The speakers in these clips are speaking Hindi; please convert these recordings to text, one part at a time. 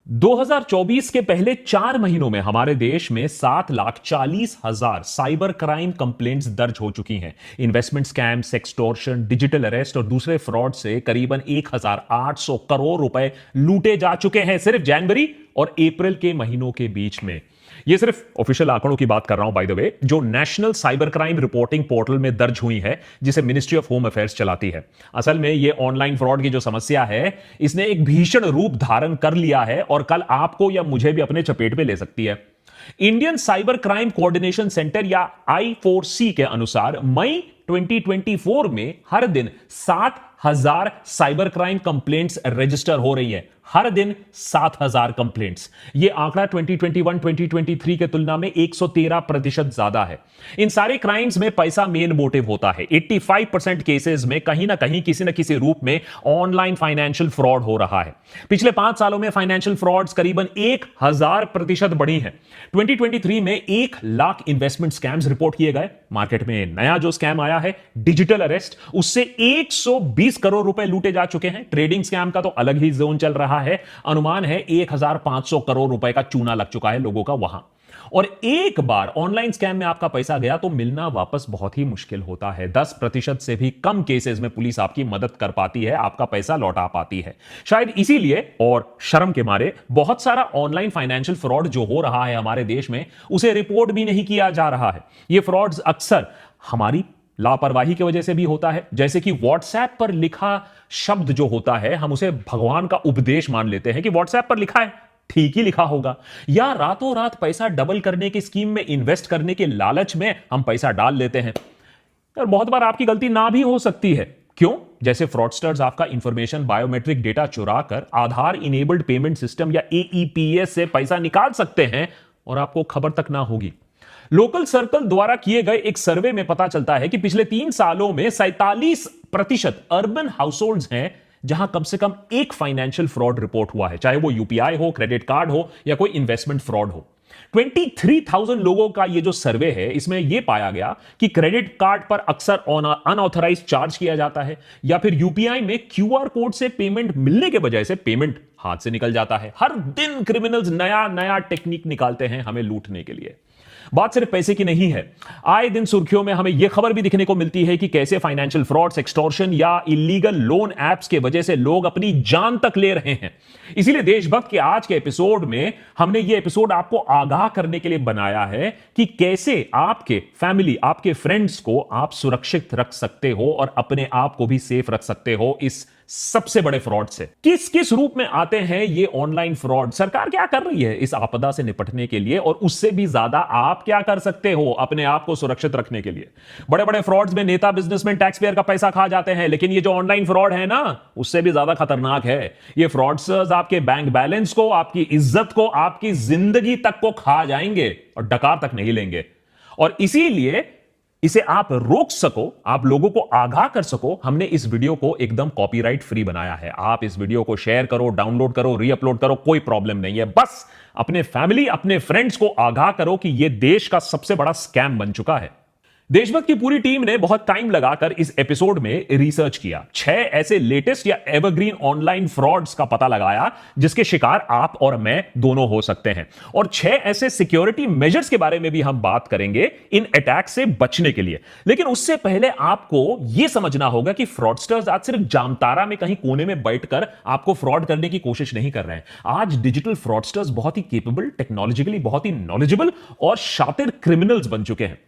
2024 के पहले 4 महीनों में हमारे देश में 7,40,000 साइबर क्राइम कंप्लेंट्स दर्ज हो चुकी हैं। Investment scam, sextortion, digital arrest और दूसरे फ्रॉड से करीबन 1,800 करोड़ रुपए लूटे जा चुके हैं सिर्फ जनवरी और अप्रैल के महीनों के बीच में। ये सिर्फ ऑफिशियल आंकड़ों की बात कर रहा हूं बाय द वे, जो national cyber crime reporting portal में दर्ज हुई है, जिसे मिनिस्ट्री ऑफ होम अफेयर्स चलाती है। असल में ये ऑनलाइन फ्रॉड की जो समस्या है, इसने एक भीषण रूप धारण कर लिया है और कल आपको या मुझे भी अपने चपेट में ले सकती है। Indian cyber crime coordination centre या I4C के अनुसार मई 2024 में हर दिन 7,000 साइबर क्राइम कंप्लेंट्स रजिस्टर हो रही है। हर दिन 7,000 कंप्लेंट्स। यह आंकड़ा 2021-2023 के तुलना में 113% ज्यादा है। इन सारे क्राइम्स में पैसा मेन मोटिव होता है। 85% केसेस में कहीं ना कहीं किसी न किसी रूप में ऑनलाइन फाइनेंशियल फ्रॉड हो रहा है। पिछले 5 सालों में फाइनेंशियल फ्रॉड्स करीबन 1000% बढ़ी हैं। 2023 में 1 लाख इन्वेस्टमेंट स्कैम्स रिपोर्ट किए गए। मार्केट में नया जो स्कैम आया है डिजिटल अरेस्ट, उससे 120 करोड़ रुपए लूटे जा चुके हैं। ट्रेडिंग स्कैम का तो अलग ही जोन चल रहा है। अनुमान है 1,500 करोड़ रुपए का चूना लग चुका है लोगों का वहां। और एक बार ऑनलाइन स्कैम में आपका पैसा गया तो मिलना वापस बहुत ही मुश्किल होता है। 10% से भी कम केसेस में पुलिस आपकी मदद कर पाती है, आपका पैसा लौटा पाती है। शायद इसीलिए और शर्म के मारे बहुत सारा ऑनलाइन फाइनेंशियल फ्रॉड जो हो रहा है हमारे देश में, उसे रिपोर्ट भी नहीं किया जा रहा है। यह फ्रॉड्स अक्सर हमारी लापरवाही की वजह से भी होता है। जैसे कि व्हाट्सएप पर लिखा शब्द जो होता है, हम उसे भगवान का उपदेश मान लेते हैं कि व्हाट्सएप पर लिखा है, ठीक ही लिखा होगा। या रातों रात पैसा डबल करने की स्कीम में इन्वेस्ट करने के लालच में हम पैसा डाल लेते हैं। और बहुत बार आपकी गलती ना भी हो सकती है। क्यों? जैसे फ्रॉडस्टर्स आपका इंफॉर्मेशन, बायोमेट्रिक डेटा चुरा कर आधार इनेबल्ड पेमेंट सिस्टम या AEPS से पैसा निकाल सकते हैं और आपको खबर तक ना होगी। लोकल सर्कल द्वारा किए गए एक सर्वे में पता चलता है कि पिछले 3 सालों में 47% अर्बन हाउसहोल्ड्स हैं जहां कम से कम एक फाइनेंशियल फ्रॉड रिपोर्ट हुआ है, चाहे वो UPI हो, क्रेडिट कार्ड हो या कोई इन्वेस्टमेंट फ्रॉड हो। 23,000 लोगों का ये जो सर्वे है, इसमें यह पाया गया कि क्रेडिट कार्ड पर अक्सर अनऑथराइज्ड चार्ज किया जाता है या फिर UPI में QR कोड से पेमेंट मिलने के बजाय से पेमेंट हाथ से निकल जाता है। हर दिन क्रिमिनल्स नया नया टेक्निक निकालते हैं हमें लूटने के लिए। बात सिर्फ पैसे की नहीं है। आए दिन सुर्खियों में हमें यह खबर भी दिखने को मिलती है कि कैसे फाइनेंशियल फ्रॉड, एक्सटॉर्शन या इलीगल लोन एप्स के वजह से लोग अपनी जान तक ले रहे हैं। इसीलिए देशभक्त के आज के एपिसोड में हमने यह एपिसोड आपको आगाह करने के लिए बनाया है कि कैसे आपके फैमिली, आपके फ्रेंड्स को आप सुरक्षित रख सकते हो और अपने आप को भी सेफ रख सकते हो इस सबसे बड़े फ्रॉड से। किस किस रूप में आते हैं ये ऑनलाइन फ्रॉड? सरकार क्या कर रही है इस आपदा से निपटने के लिए, और उससे भी ज्यादा आप क्या कर सकते हो अपने आप को सुरक्षित रखने के लिए? बड़े बड़े फ्रॉड्स में नेता, बिजनेसमैन, टैक्स पेयर का पैसा खा जाते हैं, लेकिन ये जो ऑनलाइन फ्रॉड है ना, उससे भी ज्यादा खतरनाक है। ये फ्रॉडस्टर्स आपके बैंक बैलेंस को, आपकी इज्जत को, आपकी जिंदगी तक को खा जाएंगे और डकार तक नहीं लेंगे। और इसीलिए इसे आप रोक सको, आप लोगों को आगाह कर सको, हमने इस वीडियो को एकदम कॉपीराइट फ्री बनाया है। आप इस वीडियो को शेयर करो, डाउनलोड करो, रीअपलोड करो, कोई प्रॉब्लम नहीं है। बस अपने फैमिली, अपने फ्रेंड्स को आगाह करो कि यह देश का सबसे बड़ा स्कैम बन चुका है। देशभक्त की पूरी टीम ने बहुत टाइम लगाकर इस एपिसोड में रिसर्च किया। 6 ऐसे लेटेस्ट या एवरग्रीन ऑनलाइन फ्रॉड्स का पता लगाया जिसके शिकार आप और मैं दोनों हो सकते हैं, और 6 ऐसे सिक्योरिटी मेजर्स के बारे में भी हम बात करेंगे इन अटैक से बचने के लिए। लेकिन उससे पहले आपको यह समझना होगा कि फ्रॉडस्टर्स आज सिर्फ जामतारा में कहीं कोने में बैठकर आपको फ्रॉड करने की कोशिश नहीं कर रहे हैं। आज डिजिटल फ्रॉडस्टर्स बहुत ही केपेबल, टेक्नोलॉजिकली बहुत ही नॉलेजेबल और शातिर क्रिमिनल्स बन चुके हैं।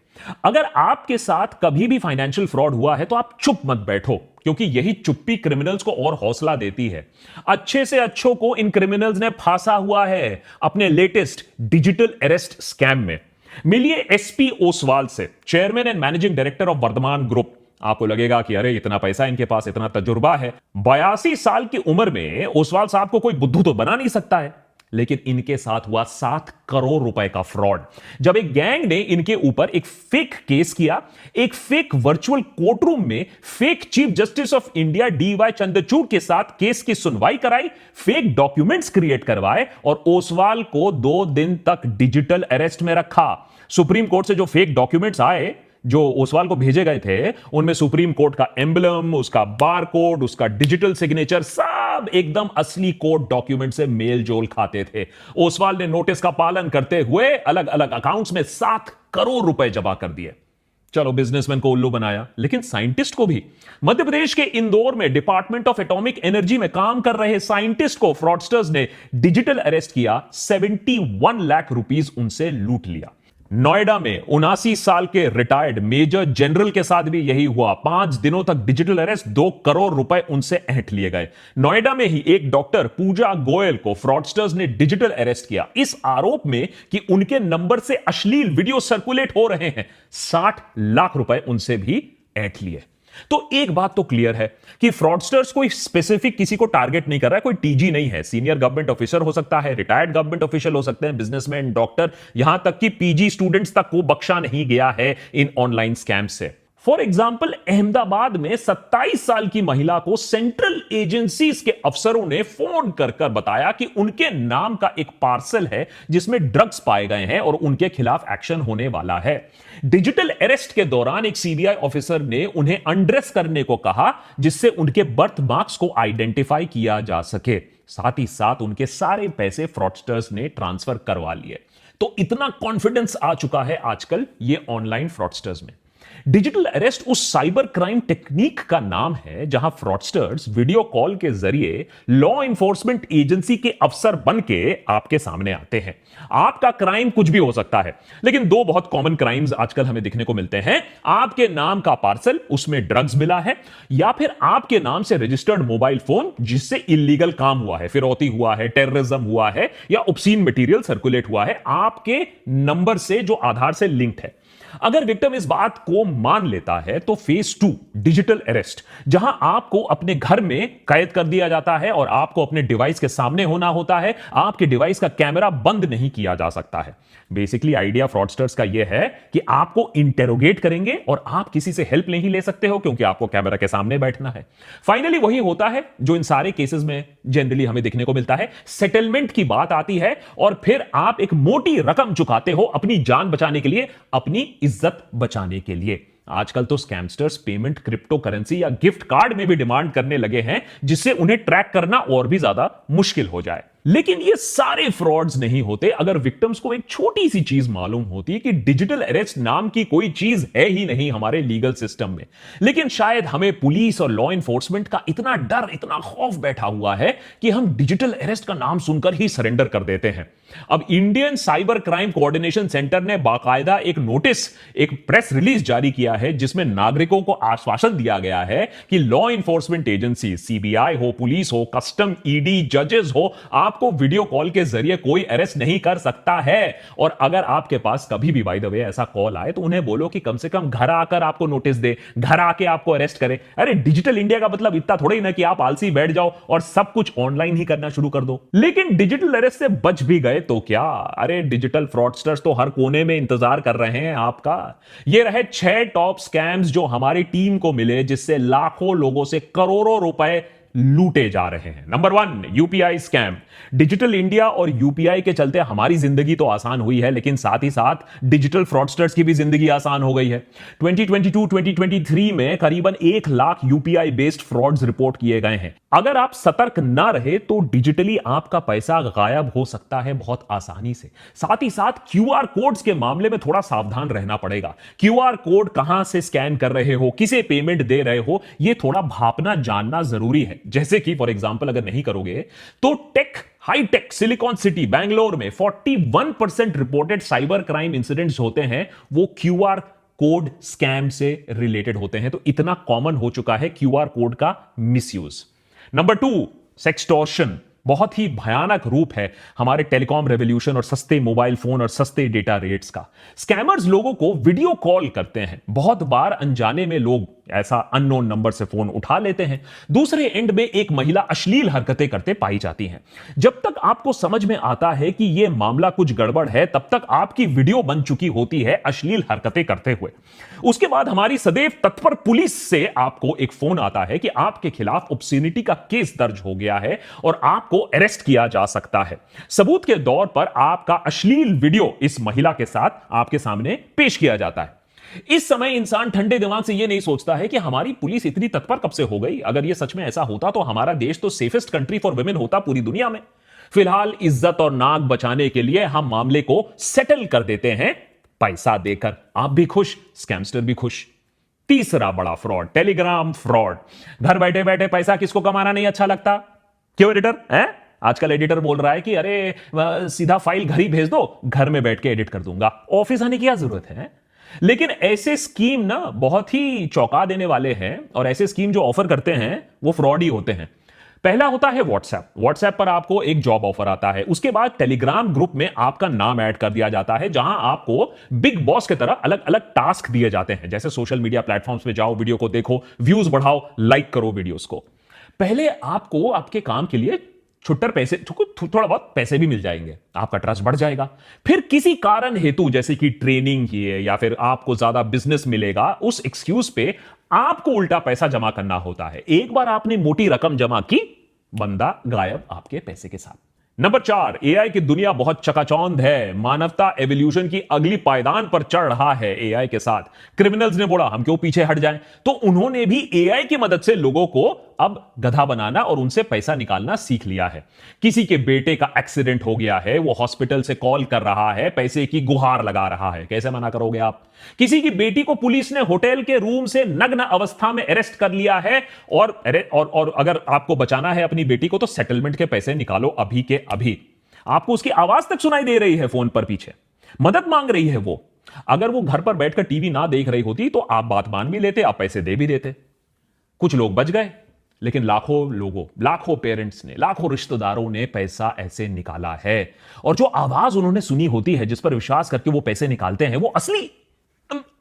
अगर आपके साथ कभी भी फाइनेंशियल फ्रॉड हुआ है तो आप चुप मत बैठो, क्योंकि यही चुप्पी क्रिमिनल्स को और हौसला देती है। अच्छे से अच्छों को इन क्रिमिनल्स ने फांसा हुआ है अपने लेटेस्ट डिजिटल अरेस्ट स्कैम में। मिलिए SP ओसवाल से, chairman and managing director of Vardhman group. आपको लगेगा कि अरे इतना पैसा इनके पास, इतना तजुर्बा है। 82 साल की उम्र में ओसवाल साहब को कोई बुद्धू तो बना नहीं सकता है, लेकिन इनके साथ हुआ 7 करोड़ रुपए का फ्रॉड। जब एक गैंग ने इनके ऊपर एक फेक केस किया, एक फेक वर्चुअल कोर्ट रूम में fake chief justice of India DY Chandrachud के साथ केस की सुनवाई कराई, फेक डॉक्यूमेंट्स क्रिएट करवाए और ओसवाल को 2 दिन तक डिजिटल अरेस्ट में रखा। सुप्रीम कोर्ट से जो फेक डॉक्यूमेंट्स आए, जो ओसवाल को भेजे गए थे, उनमें सुप्रीम कोर्ट का एम्बलम, उसका बार कोड, उसका डिजिटल सिग्नेचर सब तब एकदम असली कोर्ट डॉक्यूमेंट से मेल जोल खाते थे। ओसवाल ने नोटिस का पालन करते हुए अलग अलग अकाउंट्स में 7 करोड़ रुपए जमा कर दिए। चलो, बिजनेसमैन को उल्लू बनाया, लेकिन साइंटिस्ट को भी। मध्य प्रदेश के इंदौर में डिपार्टमेंट ऑफ एटॉमिक एनर्जी में काम कर रहे साइंटिस्ट को फ्रॉडस्टर्स ने डिजिटल अरेस्ट किया, 71 लाख रुपीस उनसे लूट लिया। नोएडा में 79 साल के रिटायर्ड मेजर जनरल के साथ भी यही हुआ। 5 दिनों तक डिजिटल अरेस्ट, 2 करोड़ रुपए उनसे ऐंठ लिए गए। नोएडा में ही एक डॉक्टर पूजा गोयल को फ्रॉडस्टर्स ने डिजिटल अरेस्ट किया, इस आरोप में कि उनके नंबर से अश्लील वीडियो सर्कुलेट हो रहे हैं। 60 लाख रुपए उनसे भी ऐंठ लिए। तो एक बात तो क्लियर है कि फ्रॉडस्टर्स कोई स्पेसिफिक किसी को टारगेट नहीं कर रहा है, कोई टीजी नहीं है। सीनियर गवर्नमेंट ऑफिसर हो सकता है, रिटायर्ड गवर्नमेंट ऑफिशियल हो सकते हैं, बिजनेसमैन, डॉक्टर, यहां तक कि पीजी स्टूडेंट्स तक को बख्शा नहीं गया है इन ऑनलाइन स्कैम से। फॉर एग्जाम्पल, अहमदाबाद में 27 साल की महिला को सेंट्रल एजेंसीज के अफसरों ने फोन कर कर बताया कि उनके नाम का एक पार्सल है जिसमें ड्रग्स पाए गए हैं और उनके खिलाफ एक्शन होने वाला है। डिजिटल अरेस्ट के दौरान एक सीबीआई ऑफिसर ने उन्हें अनड्रेस करने को कहा, जिससे उनके बर्थ मार्क्स को आइडेंटिफाई किया जा सके। साथ ही साथ उनके सारे पैसे फ्रॉडस्टर्स ने ट्रांसफर करवा लिए। तो इतना कॉन्फिडेंस आ चुका है आजकल ये ऑनलाइन फ्रॉडस्टर्स में। डिजिटल अरेस्ट उस साइबर क्राइम टेक्निक का नाम है जहां फ्रॉडस्टर्स वीडियो कॉल के जरिए लॉ इन्फोर्समेंट एजेंसी के अफसर बन के आपके सामने आते हैं। आपका क्राइम कुछ भी हो सकता है, लेकिन 2 बहुत कॉमन क्राइम्स आजकल हमें दिखने को मिलते हैं। आपके नाम का पार्सल, उसमें ड्रग्स मिला है, या फिर आपके नाम से रजिस्टर्ड मोबाइल फोन जिससे इलीगल काम हुआ है, फिरौती हुआ है, टेररिज्म हुआ है, या ऑब्सीन मटेरियल सर्कुलेट हुआ है आपके नंबर से जो आधार से लिंक्ड है। अगर विक्टिम इस बात को मान लेता है तो फेज 2 डिजिटल अरेस्ट, जहां आपको अपने घर में कैद कर दिया जाता है और आपको अपने डिवाइस के सामने होना होता है। आपके डिवाइस का कैमरा बंद नहीं किया जा सकता है। बेसिकली आइडिया फ्रॉडस्टर्स का यह है कि आपको इंटेरोगेट करेंगे और आप किसी से हेल्प नहीं ले सकते हो क्योंकि आपको कैमरा के सामने बैठना है। फाइनली वही होता है जो इन सारे केसेस में जनरली हमें देखने को मिलता है। सेटलमेंट की बात आती है और फिर आप एक मोटी रकम चुकाते हो अपनी जान बचाने के लिए, अपनी इज्जत बचाने के लिए। आजकल तो स्कैमस्टर्स पेमेंट क्रिप्टो करेंसी या गिफ्ट कार्ड में भी डिमांड करने लगे हैं, जिससे उन्हें ट्रैक करना और भी ज्यादा मुश्किल हो जाए। लेकिन ये सारे फ्रॉड्स नहीं होते अगर विक्टिम्स को एक छोटी सी चीज मालूम होती कि डिजिटल अरेस्ट नाम की कोई चीज है ही नहीं हमारे लीगल सिस्टम में। लेकिन शायद हमें पुलिस और लॉ इन्फोर्समेंट का इतना डर, इतना खौफ बैठा हुआ है कि हम डिजिटल अरेस्ट का नाम सुनकर ही सरेंडर कर देते हैं। अब Indian cyber crime coordination centre ने बाकायदा एक नोटिस, एक प्रेस रिलीज जारी किया है जिसमें नागरिकों को आश्वासन दिया गया है कि लॉ इन्फोर्समेंट एजेंसी, सीबीआई हो, पुलिस हो, कस्टम, ईडी, जजेस हो, आपको वीडियो कॉल के जरिए कोई अरेस्ट नहीं कर सकता है। और अगर आपके पास कभी भी बाय द वे ऐसा कॉल आए तो उन्हें बोलो कि कम से कम घर आकर आपको नोटिस दे, घर आके आपको अरेस्ट करे। अरे डिजिटल इंडिया का मतलब इतना थोड़ा ही ना कि आप आलसी बैठ जाओ और सब कुछ ऑनलाइन ही करना शुरू कर दो। लेकिन डिजिटल अरेस्ट से बच भी गए तो क्या? अरे डिजिटल फ्रॉडस्टर्स तो हर कोने में इंतजार कर रहे हैं आपका। ये रहे 6 टॉप स्कैम्स जो हमारी टीम को मिले, जिससे लाखों लोगों से करोड़ों रुपए लूटे जा रहे हैं। Number 1, UPI scam. Digital India और यूपीआई के चलते हमारी जिंदगी तो आसान हुई है, लेकिन साथ ही साथ डिजिटल फ्रॉडस्टर्स की भी जिंदगी आसान हो गई है। 2022-2023 में करीबन 1 lakh UPI based frauds report किए गए हैं। अगर आप सतर्क ना रहे तो डिजिटली आपका पैसा गायब हो सकता है बहुत आसानी से। साथ ही साथ क्यूआर कोड्स के मामले में थोड़ा सावधान रहना पड़ेगा। क्यूआर कोड कहां से स्कैन कर रहे हो, किसे पेमेंट दे रहे हो, यह थोड़ा भापना जानना जरूरी है। जैसे कि फॉर एग्जांपल अगर नहीं करोगे तो हाईटेक सिलिकॉन सिटी बैंगलोर में 41% रिपोर्टेड साइबर क्राइम इंसिडेंट्स होते हैं, वो क्यूआर कोड स्कैम से रिलेटेड होते हैं। तो इतना कॉमन हो चुका है क्यूआर कोड का मिसयूज। Number 2, sextortion. बहुत ही भयानक रूप है हमारे टेलीकॉम रेवोल्यूशन और सस्ते मोबाइल फोन और सस्ते डेटा रेट्स का। स्कैमर्स लोगों को वीडियो कॉल करते हैं। बहुत बार अनजाने में लोग ऐसा अननोन नंबर से फोन उठा लेते हैं। दूसरे एंड में एक महिला अश्लील हरकतें करते पाई जाती हैं। जब तक आपको समझ में आता है कि यह मामला कुछ गड़बड़ है, तब तक आपकी वीडियो बन चुकी होती है अश्लील हरकतें करते हुए। उसके बाद हमारी सदैव तत्पर पुलिस से आपको एक फोन आता है कि आपके खिलाफ ऑब्स्सेनिटी का केस दर्ज हो गया है और आपको अरेस्ट किया जा सकता है। सबूत के दौर पर आपका अश्लील वीडियो इस महिला के साथ आपके सामने पेश किया जाता है। इस समय इंसान ठंडे दिमाग से यह नहीं सोचता है कि हमारी पुलिस इतनी तत्पर कब से हो गई। अगर यह सच में ऐसा होता तो हमारा देश तो सेफेस्ट कंट्री फॉर वुमेन होता पूरी दुनिया में। फिलहाल इज्जत और नाक बचाने के लिए हम मामले को सेटल कर देते हैं पैसा देकर। आप भी खुश, स्कैमस्टर भी खुश। तीसरा बड़ा फ्रॉड, टेलीग्राम फ्रॉड। घर बैठे बैठे पैसा किसको कमाना नहीं अच्छा लगता? क्यों एडिटर है? आजकल एडिटर बोल रहा है कि अरे सीधा फाइल घर ही भेज दो, घर में बैठ के एडिट कर दूंगा, ऑफिस आने की क्या जरूरत है? लेकिन ऐसे स्कीम ना बहुत ही चौंका देने वाले हैं, और ऐसे स्कीम जो ऑफर करते हैं वो फ्रॉड ही होते हैं। पहला होता है व्हाट्सएप पर आपको एक जॉब ऑफर आता है। उसके बाद टेलीग्राम ग्रुप में आपका नाम ऐड कर दिया जाता है, जहां आपको बिग बॉस की तरह अलग अलग टास्क दिए जाते हैं, जैसे सोशल मीडिया प्लेटफॉर्म्स पे जाओ, वीडियो को देखो, व्यूज बढ़ाओ, लाइक करो वीडियोस को। पहले आपको आपके काम के लिए छुट्टर पैसे, थोड़ा बहुत पैसे भी मिल जाएंगे, आपका ट्रस्ट बढ़ जाएगा। फिर किसी कारण हेतु, जैसे कि ट्रेनिंग की है या फिर आपको ज्यादा बिजनेस मिलेगा, उस एक्सक्यूज पे आपको उल्टा पैसा जमा करना होता है। एक बार आपने मोटी रकम जमा की, बंदा गायब आपके पैसे के साथ। नंबर 4, एआई की दुनिया बहुत चकाचौंध है। मानवता एवोल्यूशन की अगली पायदान पर चढ़ रहा है एआई के साथ। क्रिमिनल्स ने बोला हम क्यों पीछे हट जाएं, तो उन्होंने भी एआई की मदद से लोगों को अब गधा बनाना और उनसे पैसा निकालना सीख लिया है। किसी के बेटे का एक्सीडेंट हो गया है, वो हॉस्पिटल से कॉल कर रहा है, पैसे की गुहार लगा रहा है, कैसे मना करोगे आप? किसी की बेटी को पुलिस ने होटल के रूम से नग्न अवस्था में अरेस्ट कर लिया है, और अगर आपको बचाना है अपनी बेटी को तो सेटलमेंट के पैसे निकालो अभी के अभी। आपको उसकी आवाज तक सुनाई दे रही है फोन पर, पीछे मदद मांग रही है वो। अगर वो घर पर बैठकर टीवी ना देख रही होती तो आप बात मान भी लेते, आप पैसे दे भी देते। कुछ लोग बच गए, लेकिन लाखों लोगों, लाखों पेरेंट्स ने, लाखों रिश्तेदारों ने पैसा ऐसे निकाला है। और जो आवाज उन्होंने सुनी होती है, जिस पर विश्वास करके वो पैसे निकालते हैं, वो असली,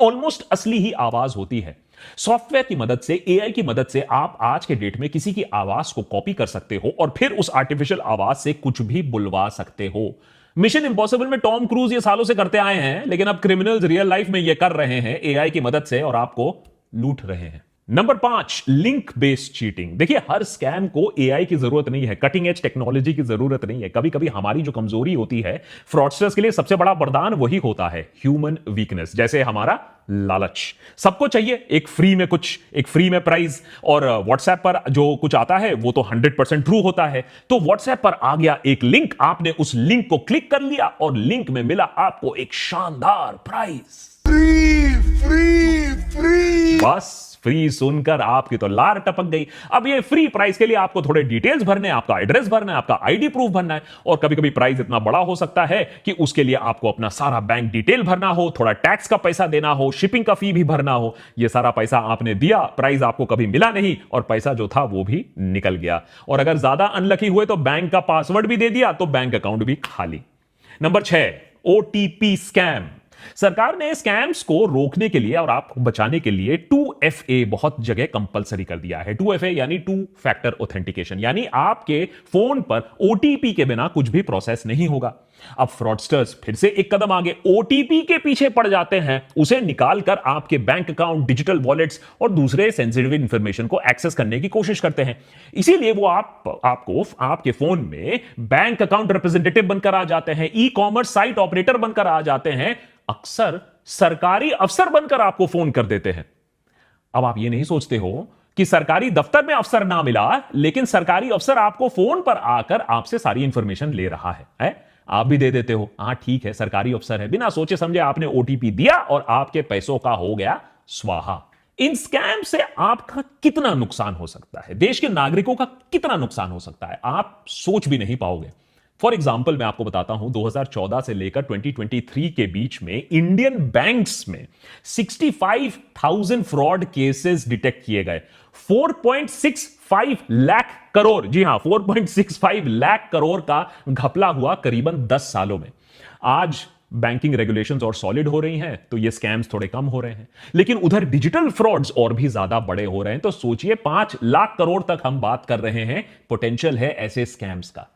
ऑलमोस्ट असली ही आवाज होती है। सॉफ्टवेयर की मदद से, एआई की मदद से आप आज के डेट में किसी की आवाज को कॉपी कर सकते हो और फिर उस आर्टिफिशियल आवाज से कुछ भी बुलवा सकते हो। मिशन इंपॉसिबल में टॉम क्रूज ये सालों से करते आए हैं, लेकिन अब क्रिमिनल्स रियल लाइफ में ये कर रहे हैं एआई की मदद से, और आपको लूट रहे हैं। Number 5, link based cheating. देखिए, हर स्कैम को एआई की जरूरत नहीं है, कटिंग एज टेक्नोलॉजी की जरूरत नहीं है। कभी कभी हमारी जो कमजोरी होती है, फ्रॉडस्टर्स के लिए सबसे बड़ा वरदान वही होता है, ह्यूमन वीकनेस। जैसे हमारा लालच। सबको चाहिए एक फ्री में कुछ, एक फ्री में प्राइज, और व्हाट्सएप पर जो कुछ आता है वो तो 100% ट्रू होता है। तो व्हाट्सएप पर आ गया एक लिंक, आपने उस लिंक को क्लिक कर लिया और लिंक में मिला आपको एक शानदार प्राइज। Free free free. बस फ्री सुनकर आपकी तो लार टपक गई। अब ये फ्री प्राइस के लिए आपको थोड़े डिटेल्स भरने, आपका एड्रेस भरना है, आपका आईडी प्रूफ भरना है, और कभी कभी प्राइस इतना बड़ा हो सकता है कि उसके लिए आपको अपना सारा बैंक डिटेल भरना हो, थोड़ा टैक्स का पैसा देना हो, शिपिंग का फी भी भरना हो। ये सारा पैसा आपने दिया, प्राइस आपको कभी मिला नहीं, और पैसा जो था वो भी निकल गया। और अगर ज्यादा अनलकी हुए तो बैंक का पासवर्ड भी दे दिया, तो बैंक अकाउंट भी खाली। Number 6, OTP scam. सरकार ने स्कैम्स को रोकने के लिए और आपको बचाने के लिए 2FA बहुत जगह कंपलसरी कर दिया है। 2FA यानी टू फैक्टर ऑथेंटिकेशन, यानी आपके फोन पर ओटीपी के बिना कुछ भी प्रोसेस नहीं होगा। अब फ्रॉडस्टर्स फिर से एक कदम आगे, ओटीपी के पीछे पड़ जाते हैं, उसे निकालकर आपके बैंक अकाउंट, डिजिटल वॉलेट्स और दूसरे सेंसिटिव इंफॉर्मेशन को एक्सेस करने की कोशिश करते हैं। इसीलिए वो आपको आपके फोन में बैंक अकाउंट रिप्रेजेंटेटिव बनकर आ जाते हैं, ई कॉमर्स साइट ऑपरेटर बनकर आ जाते हैं, अक्सर सरकारी अफसर बनकर आपको फोन कर देते हैं। अब आप ये नहीं सोचते हो कि सरकारी दफ्तर में अफसर ना मिला, लेकिन सरकारी अफसर आपको फोन पर आकर आपसे सारी इंफॉर्मेशन ले रहा है? आप भी दे देते हो, हाँ ठीक है सरकारी अफसर है, बिना सोचे समझे आपने ओटीपी दिया और आपके पैसों का हो गया स्वाहा। इन स्कैम से आपका कितना नुकसान हो सकता है, देश के नागरिकों का कितना नुकसान हो सकता है, आप सोच भी नहीं पाओगे। फॉर एग्जाम्पल मैं आपको बताता हूं, 2014 से लेकर 2023 के बीच में इंडियन बैंक्स में 65,000 फ्रॉड केसेस डिटेक्ट किए गए। 4.65 लाख करोड़, जी हां 4.65 लाख करोड़ का घपला हुआ करीबन 10 सालों में। आज बैंकिंग रेगुलेशंस और सॉलिड हो रही हैं तो ये स्कैम्स थोड़े कम हो रहे हैं, लेकिन उधर डिजिटल फ्रॉड्स और भी ज्यादा बड़े हो रहे हैं। तो सोचिए 5 लाख करोड़ तक हम बात कर रहे हैं, पोटेंशियल है ऐसे स्कैम्स का।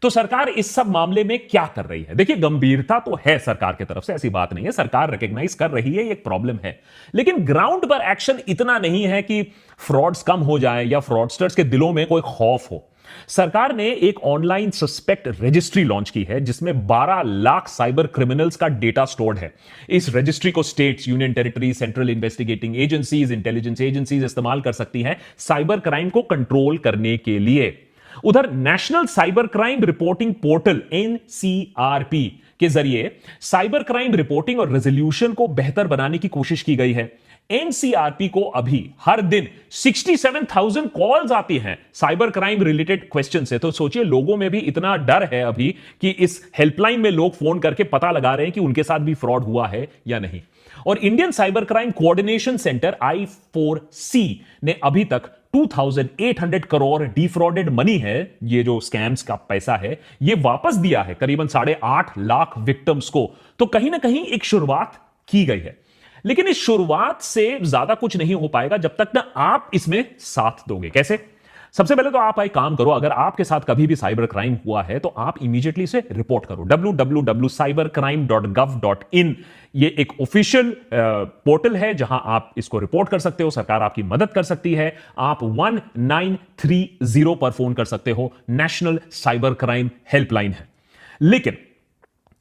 तो सरकार इस सब मामले में क्या कर रही है? देखिए, गंभीरता तो है सरकार की तरफ से, ऐसी बात नहीं है, सरकार रिकॉग्नाइज कर रही है ये एक प्रॉब्लम है, लेकिन ग्राउंड पर एक्शन इतना नहीं है कि फ्रॉड्स कम हो जाए या फ्रॉडस्टर्स के दिलों में कोई खौफ हो। सरकार ने एक ऑनलाइन सस्पेक्ट रजिस्ट्री लॉन्च की है जिसमें 12 लाख साइबर क्रिमिनल्स का डेटा स्टोर्ड है। इस रजिस्ट्री को states, union territory, central investigating agencies, intelligence agencies इस्तेमाल कर सकती हैं साइबर क्राइम को कंट्रोल करने के लिए। उधर national cyber crime reporting portal NCRP के जरिए साइबर क्राइम रिपोर्टिंग और रेजोल्यूशन को बेहतर बनाने की कोशिश की गई है। एनसीआरपी को अभी हर दिन 67,000 कॉल्स आती हैं साइबर क्राइम रिलेटेड क्वेश्चन से। तो सोचिए, लोगों में भी इतना डर है अभी कि इस हेल्पलाइन में लोग फोन करके पता लगा रहे हैं कि उनके साथ भी फ्रॉड हुआ है या नहीं। और Indian cyber crime coordination centre I4C ने अभी तक 2,800 करोड़ डिफ्रॉडेड मनी है, ये जो स्कैम्स का पैसा है, ये वापस दिया है करीबन 8.5 लाख विक्टिम्स को। तो कहीं ना कहीं एक शुरुआत की गई है, लेकिन इस शुरुआत से ज्यादा कुछ नहीं हो पाएगा जब तक ना आप इसमें साथ दोगे। कैसे? सबसे पहले तो आप एक काम करो, अगर आपके साथ कभी भी साइबर क्राइम हुआ है तो आप इमीडिएटली इसे रिपोर्ट करो। www.cybercrime.gov.in ये एक ऑफिशियल पोर्टल है जहां आप इसको रिपोर्ट कर सकते हो, सरकार आपकी मदद कर सकती है। आप 1930 पर फोन कर सकते हो, नेशनल साइबर क्राइम हेल्पलाइन है। लेकिन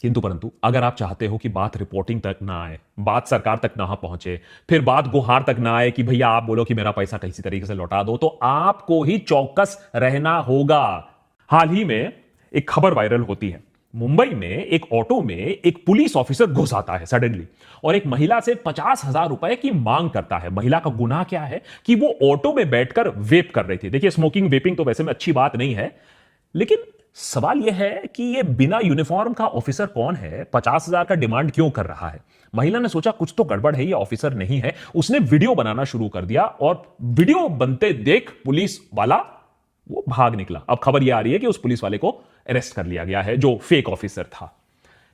किंतु परंतु अगर आप चाहते हो कि बात रिपोर्टिंग तक ना आए, बात सरकार तक ना पहुंचे, फिर बात गुहार तक ना आए कि भैया आप बोलो कि मेरा पैसा किसी तरीके से लौटा दो, तो आपको ही चौकस रहना होगा। हाल ही में एक खबर वायरल होती है। मुंबई में एक ऑटो में एक पुलिस ऑफिसर घुस आता है सडनली और एक महिला से 50,000 रुपए की मांग करता है। महिला का गुनाह क्या है कि वो ऑटो में बैठकर वेप कर रही थी। देखिए, स्मोकिंग वेपिंग तो वैसे में अच्छी बात नहीं है, लेकिन सवाल यह है कि यह बिना यूनिफॉर्म का ऑफिसर कौन है, 50,000 का डिमांड क्यों कर रहा है। महिला ने सोचा कुछ तो गड़बड़ है, ये ऑफिसर नहीं है। उसने वीडियो बनाना शुरू कर दिया और वीडियो बनते देख पुलिस वाला वो भाग निकला। अब खबर यह आ रही है कि उस पुलिस वाले को अरेस्ट कर लिया गया है जो फेक ऑफिसर था।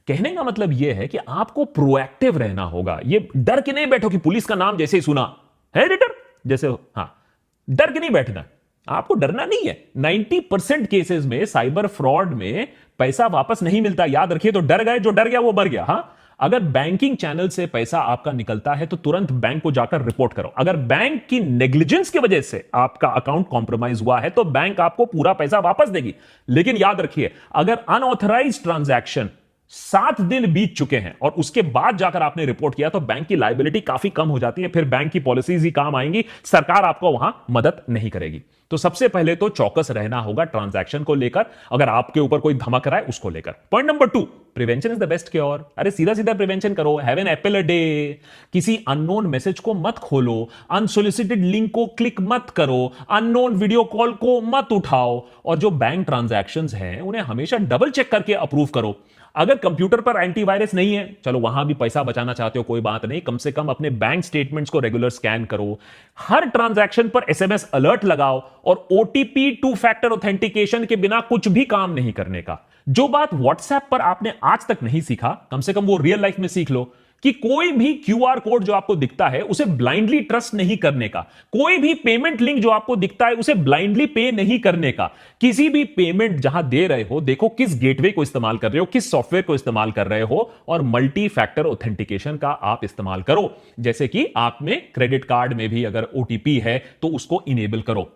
कहने का मतलब यह है कि आपको प्रोएक्टिव रहना होगा। ये डर के नहीं बैठो कि पुलिस का नाम जैसे ही सुना है रिटर जैसे, हाँ, डर के नहीं बैठना, आपको डरना नहीं है। 90% केसेस में साइबर फ्रॉड में पैसा वापस नहीं मिलता, याद रखिए। तो डर गए, जो डर गया वो मर गया। हाँ, अगर बैंकिंग चैनल से पैसा आपका निकलता है तो तुरंत बैंक को जाकर रिपोर्ट करो। अगर बैंक की नेग्लिजेंस की वजह से आपका अकाउंट कॉम्प्रोमाइज हुआ है तो बैंक आपको पूरा पैसा वापस देगी। लेकिन याद रखिए, अगर अनऑथराइज्ड ट्रांजैक्शन 7 दिन बीत चुके हैं और उसके बाद जाकर आपने रिपोर्ट किया तो बैंक की लायबिलिटी काफी कम हो जाती है। फिर बैंक की पॉलिसीज ही काम आएंगी, सरकार आपको वहां मदद नहीं करेगी। तो सबसे पहले तो चौकस रहना होगा ट्रांजैक्शन को लेकर, अगर आपके ऊपर कोई धमक रहा है उसको लेकर। Point number 2, prevention is the best cure. अरे सीधा सीधा प्रिवेंशन करो। Have an apple a day. किसी अननोन मैसेज को मत खोलो, अनसोलिसिटेड लिंक को क्लिक मत करो, अननोन वीडियो कॉल को मत उठाओ, और जो बैंक ट्रांजैक्शंस हैं उन्हें हमेशा डबल चेक करके अप्रूव करो। अगर कंप्यूटर पर एंटीवायरस नहीं है, चलो वहां भी पैसा बचाना चाहते हो कोई बात नहीं, कम से कम अपने बैंक स्टेटमेंट्स को रेगुलर स्कैन करो। हर ट्रांजैक्शन पर एसएमएस अलर्ट लगाओ और ओटीपी 2 फैक्टर ऑथेंटिकेशन के बिना कुछ भी काम नहीं करने का। जो बात व्हाट्सएप पर आपने आज तक नहीं सीखा, कम से कम वो रियल लाइफ में सीख लो कि कोई भी क्यूआर कोड जो आपको दिखता है उसे ब्लाइंडली ट्रस्ट नहीं करने का। कोई भी पेमेंट लिंक जो आपको दिखता है उसे ब्लाइंडली पे नहीं करने का। किसी भी पेमेंट जहां दे रहे हो, देखो किस गेटवे को इस्तेमाल कर रहे हो, किस सॉफ्टवेयर को इस्तेमाल कर रहे हो, और मल्टी फैक्टर ऑथेंटिकेशन का आप इस्तेमाल करो। जैसे कि आप में क्रेडिट कार्ड में भी अगर ओटीपी है तो उसको इनेबल करो।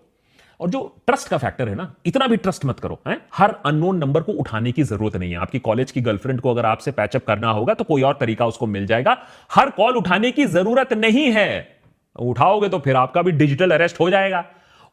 और जो ट्रस्ट का फैक्टर है ना, इतना भी ट्रस्ट मत करो। हर अननोन नंबर को उठाने की जरूरत नहीं है। आपकी कॉलेज की गर्लफ्रेंड को अगर आपसे पैचअप करना होगा तो कोई और तरीका उसको मिल जाएगा। हर कॉल उठाने की जरूरत नहीं है। उठाओगे तो फिर आपका भी डिजिटल अरेस्ट हो जाएगा।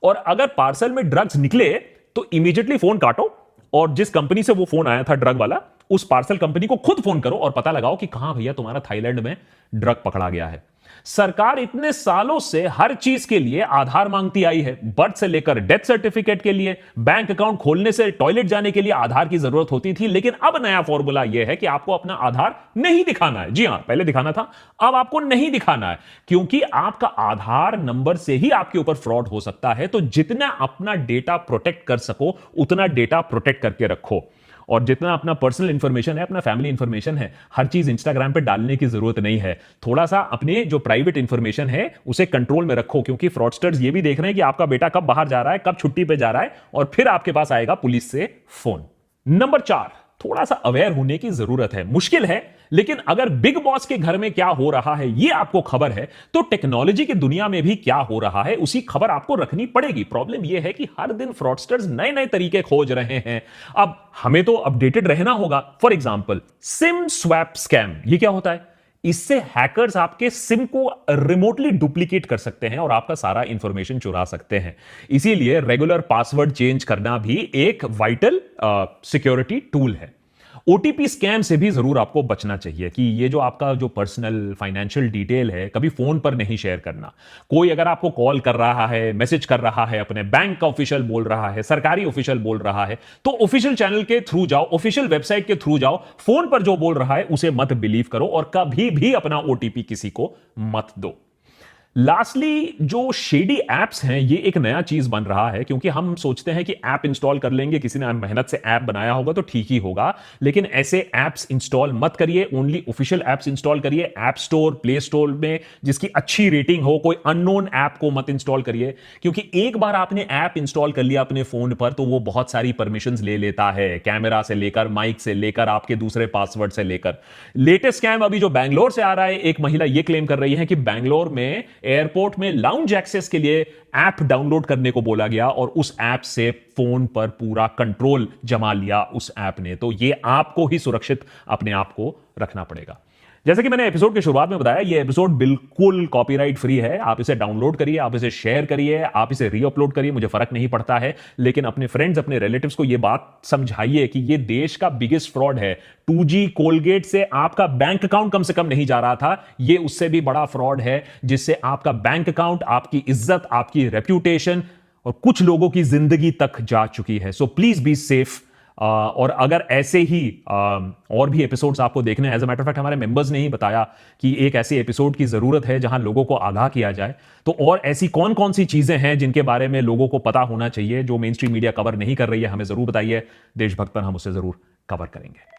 और अगर पार्सल में ड्रग्स निकले तो इमीडिएटली फोन काटो और जिस कंपनी से वो फोन आया था ड्रग वाला, उस पार्सल कंपनी को खुद फोन करो और पता लगाओ कि कहां भैया तुम्हारा थाईलैंड में ड्रग पकड़ा गया है। सरकार इतने सालों से हर चीज के लिए आधार मांगती आई है। बर्थ से लेकर डेथ सर्टिफिकेट के लिए, बैंक अकाउंट खोलने से टॉयलेट जाने के लिए आधार की जरूरत होती थी। लेकिन अब नया फॉर्मूला यह है कि आपको अपना आधार नहीं दिखाना है। जी हां, पहले दिखाना था, अब आपको नहीं दिखाना है, क्योंकि आपका आधार नंबर से ही आपके ऊपर फ्रॉड हो सकता है। तो जितना अपना डेटा प्रोटेक्ट कर सको उतना डेटा प्रोटेक्ट करके रखो। और जितना अपना पर्सनल इंफॉर्मेशन है, अपना फैमिली इंफॉर्मेशन है, हर चीज इंस्टाग्राम पे डालने की जरूरत नहीं है। थोड़ा सा अपने जो प्राइवेट इंफॉर्मेशन है उसे कंट्रोल में रखो, क्योंकि फ्रॉडस्टर्स ये भी देख रहे हैं कि आपका बेटा कब बाहर जा रहा है, कब छुट्टी पे जा रहा है, और फिर आपके पास आएगा पुलिस से फोन। नंबर 4, थोड़ा सा अवेयर होने की जरूरत है। मुश्किल है लेकिन अगर बिग बॉस के घर में क्या हो रहा है ये आपको खबर है, तो टेक्नोलॉजी की दुनिया में भी क्या हो रहा है उसी खबर आपको रखनी पड़ेगी। प्रॉब्लम यह है कि हर दिन फ्रॉडस्टर्स नए नए तरीके खोज रहे हैं। अब हमें तो अपडेटेड रहना होगा। For example, SIM swap scam, ये क्या होता है? इससे हैकर्स आपके सिम को रिमोटली डुप्लीकेट कर सकते हैं और आपका सारा इंफॉर्मेशन चुरा सकते हैं। इसीलिए रेगुलर पासवर्ड चेंज करना भी एक वाइटल सिक्योरिटी टूल है। ओटीपी स्कैम से भी जरूर आपको बचना चाहिए कि ये जो आपका जो पर्सनल फाइनेंशियल डिटेल है कभी फोन पर नहीं शेयर करना। कोई अगर आपको कॉल कर रहा है, मैसेज कर रहा है, अपने बैंक का ऑफिशियल बोल रहा है, सरकारी ऑफिशियल बोल रहा है, तो ऑफिशियल चैनल के थ्रू जाओ, ऑफिशियल वेबसाइट के थ्रू जाओ। फोन पर जो बोल रहा है उसे मत बिलीव करो और कभी भी अपना ओटीपी किसी को मत दो। लास्टली, जो शेडी एप्स हैं ये एक नया चीज बन रहा है, क्योंकि हम सोचते हैं कि ऐप इंस्टॉल कर लेंगे, किसी ने मेहनत से ऐप बनाया होगा तो ठीक ही होगा, लेकिन ऐसे ऐप्स इंस्टॉल मत करिए। ओनली ऑफिशियल ऐप्स इंस्टॉल करिए। ऐप स्टोर, प्ले स्टोर में जिसकी अच्छी रेटिंग हो, कोई अननोन ऐप को मत इंस्टॉल करिए, क्योंकि एक बार आपने ऐप इंस्टॉल कर लिया अपने फोन पर तो वो बहुत सारी परमिशंस ले लेता है, कैमरा से लेकर, माइक से लेकर, आपके दूसरे पासवर्ड से लेकर। लेटेस्ट स्कैम अभी जो बैंगलोर से आ रहा है, एक महिला ये क्लेम कर रही है कि बैंगलोर में एयरपोर्ट में लाउंज एक्सेस के लिए ऐप डाउनलोड करने को बोला गया और उस ऐप से फोन पर पूरा कंट्रोल जमा लिया उस ऐप ने। तो ये आपको ही सुरक्षित अपने आप को रखना पड़ेगा। जैसे कि मैंने एपिसोड की शुरुआत में बताया, ये एपिसोड बिल्कुल कॉपीराइट फ्री है। आप इसे डाउनलोड करिए, आप इसे शेयर करिए, आप इसे रीअपलोड करिए, मुझे फर्क नहीं पड़ता है, लेकिन अपने फ्रेंड्स, अपने रिलेटिव्स को यह बात समझाइए कि यह देश का बिगेस्ट फ्रॉड है। 2G कोलगेट से आपका बैंक अकाउंट कम से कम नहीं जा रहा था, यह उससे भी बड़ा फ्रॉड है, जिससे आपका बैंक अकाउंट, आपकी इज्जत, आपकी रेप्यूटेशन और कुछ लोगों की जिंदगी तक जा चुकी है। So please be safe. और अगर ऐसे ही और भी एपिसोड्स आपको देखने हैं, as a matter of fact हमारे मेंबर्स ने ही बताया कि एक ऐसे एपिसोड की जरूरत है जहां लोगों को आगाह किया जाए, तो और ऐसी कौन कौन सी चीजें हैं जिनके बारे में लोगों को पता होना चाहिए जो मेन स्ट्रीम मीडिया कवर नहीं कर रही है, हमें जरूर बताइए। देशभक्त पर हम उसे जरूर कवर करेंगे।